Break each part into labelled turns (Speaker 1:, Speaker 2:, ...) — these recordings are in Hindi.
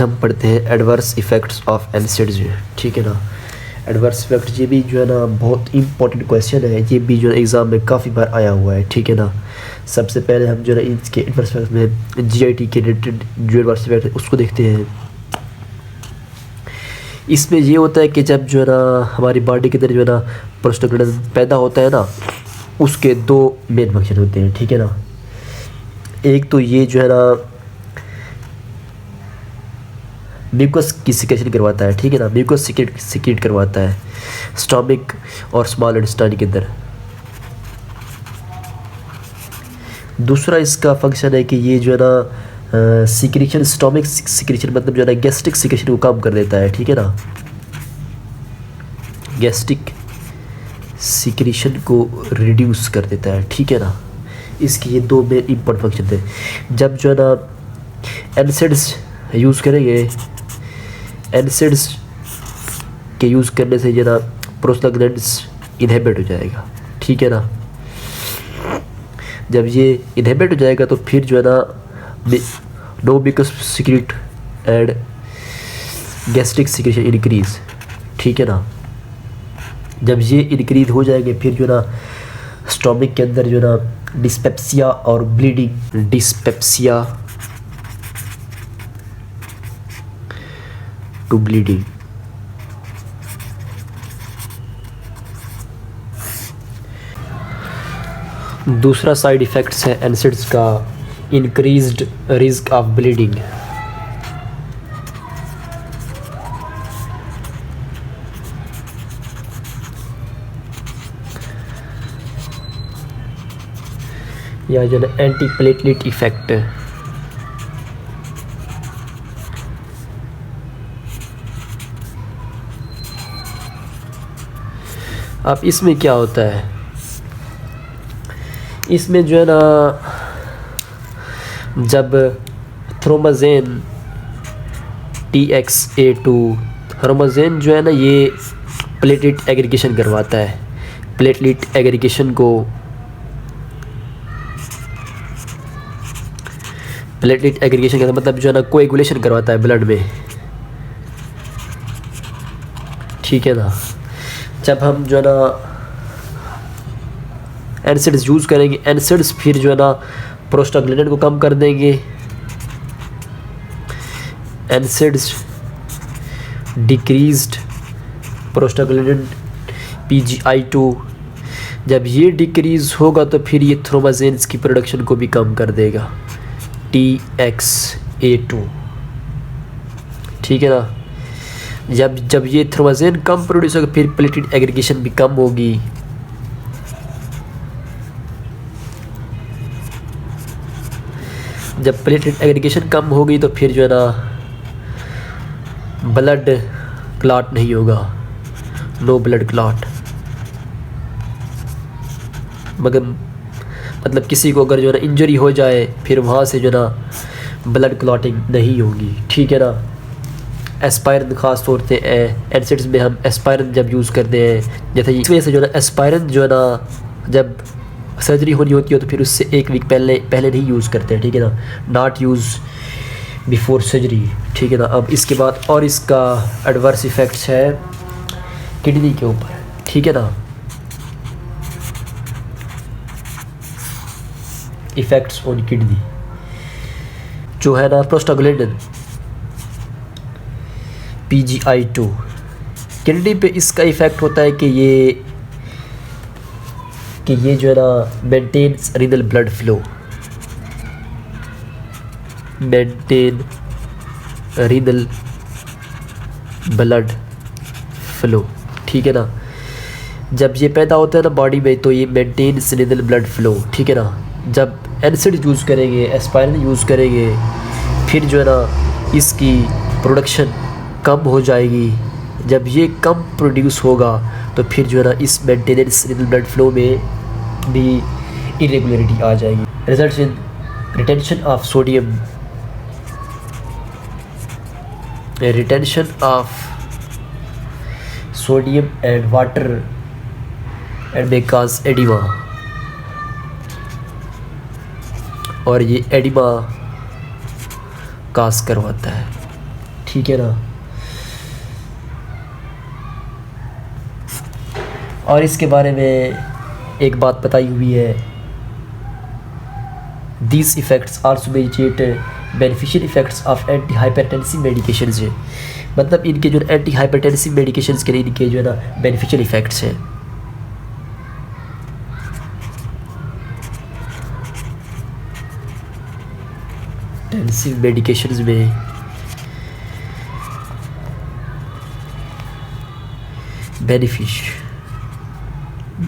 Speaker 1: हम पढ़ते हैं एडवर्स इफ़ेक्ट्स ऑफ एनसेड्स, ठीक है ना। एडवर्स इफेक्ट ये भी जो है ना बहुत इंपॉर्टेंट क्वेश्चन है, ये भी जो है एग्ज़ाम में काफ़ी बार आया हुआ है, ठीक है ना। सबसे पहले हम जो है इसके एडवर्स इफेक्ट में जीआईटी के रिलेटेड जो एडवर्स इफेक्ट है उसको देखते हैं। इसमें ये होता है कि जब जो है ना हमारी बॉडी के अंदर जो है ना प्रोस्टाग्लैंडिन पैदा होता है ना, उसके दो मेन फंक्शन होते हैं, ठीक है ना। एक तो ये जो है ना म्यूकस की सिक्रेशन करवाता है, ठीक है ना, म्यूकस सिक्रेट करवाता है स्टमक और स्मॉल इंटेस्टाइन के अंदर। दूसरा इसका फंक्शन है कि ये जो है ना सिक्रेशन, स्टमक सिक्रेशन मतलब जो है ना गैस्ट्रिक सिक्रेशन को कम कर देता है, ठीक है ना, गैस्ट्रिक सिक्रेशन को रिड्यूस कर देता है, ठीक है ना। इसके ये दो मेन इंपॉर्टेंट फंक्शन थे। जब जो है ना एनसेड्स यूज़ करेंगे, एनसेड्स के यूज़ करने से जो ना प्रोस्टाग्लैंडिन्स इनहिबिट हो जाएगा, ठीक है ना। जब ये इनहिबिट हो जाएगा तो फिर जो है ना no mucus secrete and gastric secretion increase, ठीक है ना। जब ये इंक्रीज हो जाएंगे फिर जो ना स्टमक के अंदर जो ना डिस्पेप्सिया और ब्लीडिंग, डिस्पेप्सिया टू ब्लीडिंग, दूसरा साइड इफ़ेक्ट्स है एनसेड्स का इंक्रीज्ड रिस्क ऑफ ब्लीडिंग। या जो है एंटी प्लेटलेट इफेक्ट, अब इसमें क्या होता है, इसमें जो है ना जब थ्रोमाजेन TXA2 थ्रोमाजेन जो है ना ये प्लेटलेट एग्रीगेशन करवाता है, प्लेटलेट एग्रीगेशन को, प्लेटलेट एग्रीगेशन का मतलब जो है ना कोएगुलेशन करवाता है ब्लड में, ठीक है ना। जब हम जो है ना एनसेड्स यूज़ करेंगे, एनसेड्स फिर जो है ना प्रोस्टाग्लैंडिन को कम कर देंगे, एनसेड्स डिक्रीज्ड प्रोस्टाग्लैंडिन PGI2, जब ये डिक्रीज़ होगा तो फिर ये थ्रोमाजेन्स की प्रोडक्शन को भी कम कर देगा TXA2, ठीक है ना। जब ये थ्रोमाजेन कम प्रोड्यूस होगा फिर प्लेटलेट एग्रीगेशन भी कम होगी, जब प्लेटलेट एग्रीगेशन कम होगी तो फिर जो है ना ब्लड क्लॉट नहीं होगा, नो ब्लड क्लॉट, मगर मतलब किसी को अगर जो है ना इंजरी हो जाए फिर वहाँ से जो है ना ब्लड क्लॉटिंग नहीं होगी, ठीक है ना। एस्पायरिन खास तौर से एनसेड्स में हम एस्पायरिन जब यूज़ करते हैं, जैसे इस वजह से जो है ना एस्पायरिन जो है ना जब सर्जरी होनी होती है तो फिर उससे एक वीक पहले नहीं यूज़ करते हैं, ठीक है ना, नॉट यूज़ बिफोर सर्जरी, ठीक है ना। अब इसके बाद और इसका एडवर्स इफ़ेक्ट्स है किडनी के ऊपर, ठीक है ना, इफ़ेक्ट्स ऑन किडनी जो है ना प्रोस्टाग्लैंडिन PGI2 किडनी पे इसका इफ़ेक्ट होता है कि ये जो है ना maintains renal blood flow, maintain renal blood flow, ठीक है ना। जब ये पैदा होता है ना बॉडी में तो ये मेंटेन्स रीनल ब्लड फ्लो, ठीक है ना। जब एनसेड यूज़ करेंगे, एस्पायरिन यूज़ करेंगे, फिर जो है ना इसकी प्रोडक्शन कम हो जाएगी। जब ये कम प्रोड्यूस होगा तो फिर जो है ना इस मेंटेनेंस रीनल ब्लड फ्लो में भी इरेगुलरिटी आ जाएगी, results in retention of sodium, retention of sodium and water and may cause oedema, और ये एडिमा काज करवाता है, ठीक है ना। और इसके बारे में एक बात बताई हुई है, these effects also medicate beneficial effects of anti hypertensive medications है, मतलब इनके जो एंटी हाइपरटेंसिव मेडिकेशंस के लिए इनके जो है ना बेनिफिशियल इफ़ेक्ट्स हैं। टेंसिव मेडिकेशंस में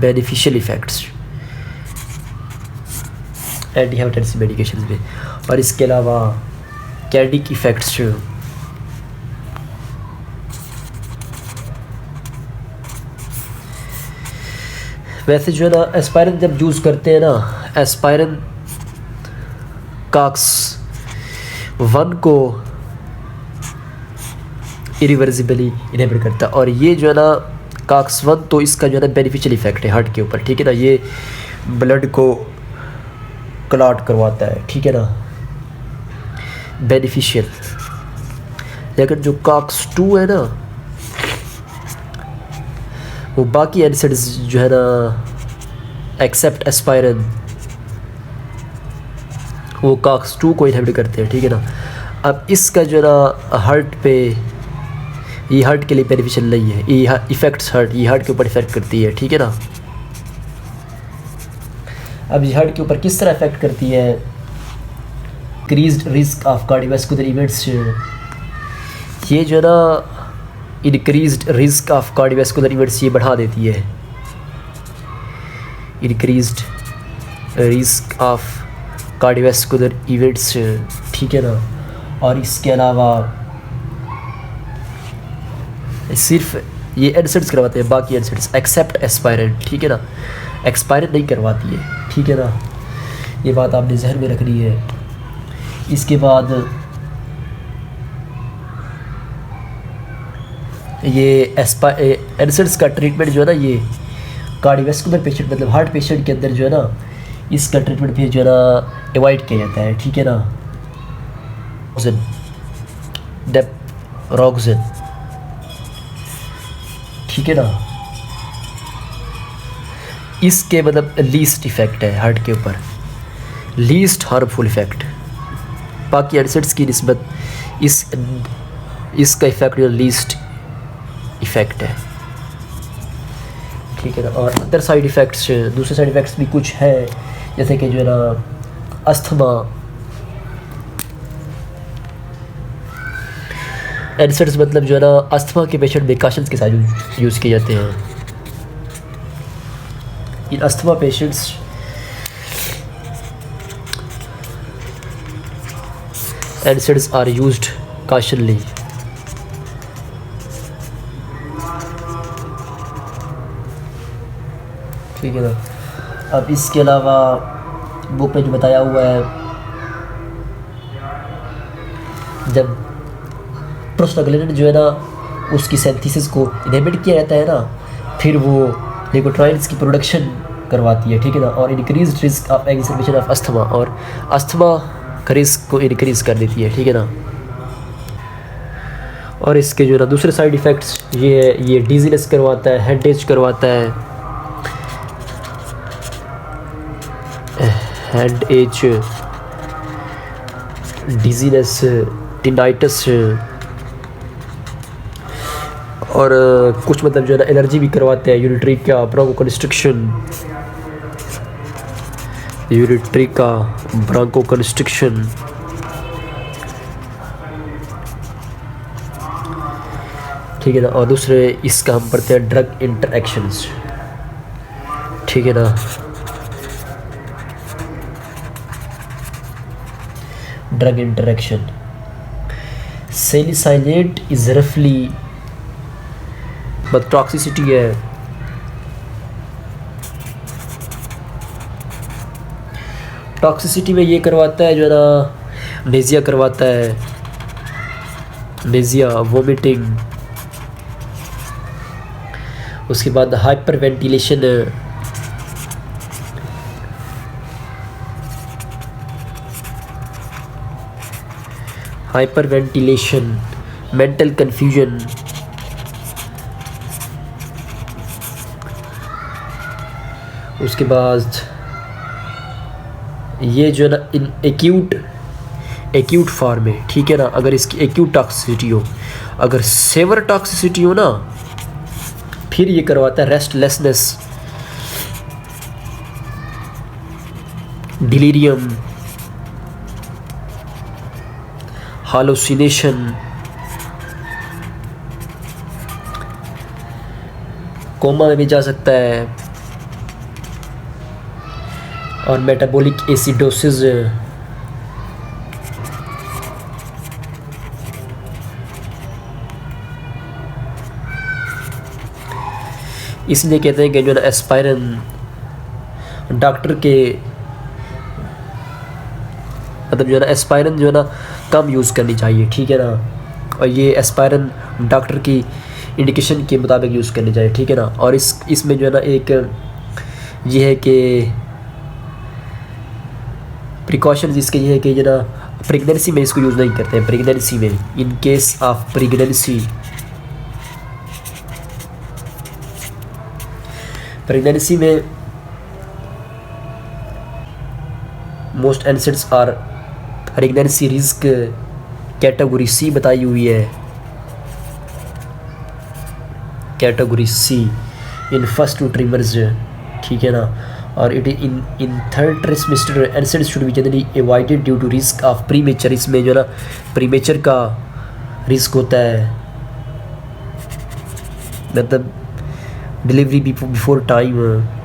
Speaker 1: beneficial effects anti hypertensive medications में। और इसके अलावा कार्डिक इफ़ेक्ट्स वैसे जो है ना एस्पायरिन जब यूज़ करते हैं ना, एस्पायरिन कॉक्स 1 को इरिवर्सिबली इनहिबिट करता है, और ये जो है ना कॉक्स 1 तो इसका जो है ना बेनिफिशियल इफेक्ट है हार्ट के ऊपर, ठीक है ना। ये ब्लड को क्लॉट करवाता है, ठीक है ना, बेनिफिशियल। लेकिन जो कॉक्स 2 है ना, वो बाकी एनसाइड्स जो है ना एक्सेप्ट एस्पायरिन, वो कॉक्स 2 को इनहिबिट करते हैं, ठीक है ना। अब इसका जो है ना हार्ट पे, ये हार्ट के लिए बेनिफिशियल नहीं है, ये इफेक्ट्स ये हार्ट के ऊपर इफेक्ट करती है, ठीक है ना। अब ये हार्ट के ऊपर किस तरह इफेक्ट करती है, increased risk of cardiovascular events, ये जो है ना increased risk of cardiovascular events ये बढ़ा देती है, increased risk of cardiovascular events, ठीक है ना। और इसके अलावा सिर्फ ये एनसाइड्स करवाते हैं, बाकी एनसाइड्स एक्सेप्ट एस्पायरिन, ठीक है ना, एक्सपायरिन नहीं करवाती है, ठीक है ना। ये बात आपने जहन में रखनी है। इसके बाद ये एनसाइड्स का ट्रीटमेंट जो है ना, ये कार्डियोवास्कुलर पेशेंट मतलब हार्ट पेशेंट के अंदर जो है ना, इसका ट्रीटमेंट भी जो है ना अवॉइड किया जाता है, ठीक है ना। डेपरोक्सिन, ठीक है ना, इसके मतलब लीस्ट इफेक्ट है हार्ट के ऊपर, लीस्ट हार्मफुल इफेक्ट, बाकी एनसाइड्स की निस्बत इसका इफेक्ट जो लीस्ट इफेक्ट है, ठीक है ना। और अदर साइड इफ़ेक्ट्स, दूसरे साइड इफ़ेक्ट्स भी कुछ है, जैसे कि जो है ना अस्थमा, एनसाइड्स मतलब जो है ना अस्थमा के पेशेंट में काशंस के साथ यूज़ किए जाते हैं। In asthma patients NSAIDs are used cautiously, ठीक है ना। अब इसके अलावा बुक में जो बताया हुआ है, जब प्रोस्टाग्लैंडिन जो है ना उसकी सिंथेसिस को इनहिबिट किया जाता है ना, फिर वो ल्यूकोट्राइन्स की प्रोडक्शन करवाती है, ठीक है ना, और increase risk of exacerbation of asthma, और अस्थमा का रिस्क को इंक्रीज कर देती है, ठीक है ना। और इसके जो है ना दूसरे साइड इफ़ेक्ट्स ये डिजीनेस करवाता है, हेडेज करवाता है, हेड एच, डिजीनेस, टिनाइटस, और कुछ मतलब जो है ना एलर्जी भी करवाते हैं, यूरिट्रिका, ब्रोंकोकंस्ट्रिक्शन, यूरिट्रिका, ब्रोंकोकंस्ट्रिक्शन, ठीक है ना। और दूसरे इसका हम पढ़ते हैं ड्रग इंटरैक्शंस, ठीक है ना। ड्रग इंटरैक्शन, सैलिसाइलेट इज रफली बट टॉक्सिसिटी है, टॉक्सिसिटी में ये करवाता है जो है ना नेजिया करवाता है, नेजिया, वोमिटिंग, उसके बाद हाइपर वेंटिलेशन, मेंटल कन्फ्यूजन, उसके बाद ये जो है ना इन एक्यूट फॉर्म है, ठीक है ना। अगर इसकी एक्यूट टॉक्सिसिटी हो, अगर सेवर टॉक्सिसिटी हो ना, फिर ये करवाता है रेस्टलेसनेस, डिलीरियम, हालुसिनेशन, कोमा में भी जा सकता है, और मेटाबॉलिक एसिडोसिस, इसलिए कहते हैं कि जो है ना एस्पायरन डॉक्टर के मतलब जो है ना एस्पायरन जो है ना कम यूज़ करनी चाहिए, ठीक है ना। और ये एस्पायरन डॉक्टर की इंडिकेशन के मुताबिक यूज़ करनी चाहिए, ठीक है ना। और इसमें जो है ना एक ये है कि प्रिकॉशंस इसके ये है कि जो ना प्रेगनेंसी में इसको यूज़ नहीं करते हैं। प्रेगनेंसी में, इन केस ऑफ प्रेगनेंसी में most NSAIDs are pregnancy risk category C बताई हुई है, category C in first two trimesters, ठीक है ना। और it in third trimester NSAIDs should be generally avoided due to risk of premature. इसमें जो ना प्रीमेचर का रिस्क होता है, मतलब डिलीवरी बिफोर टाइम।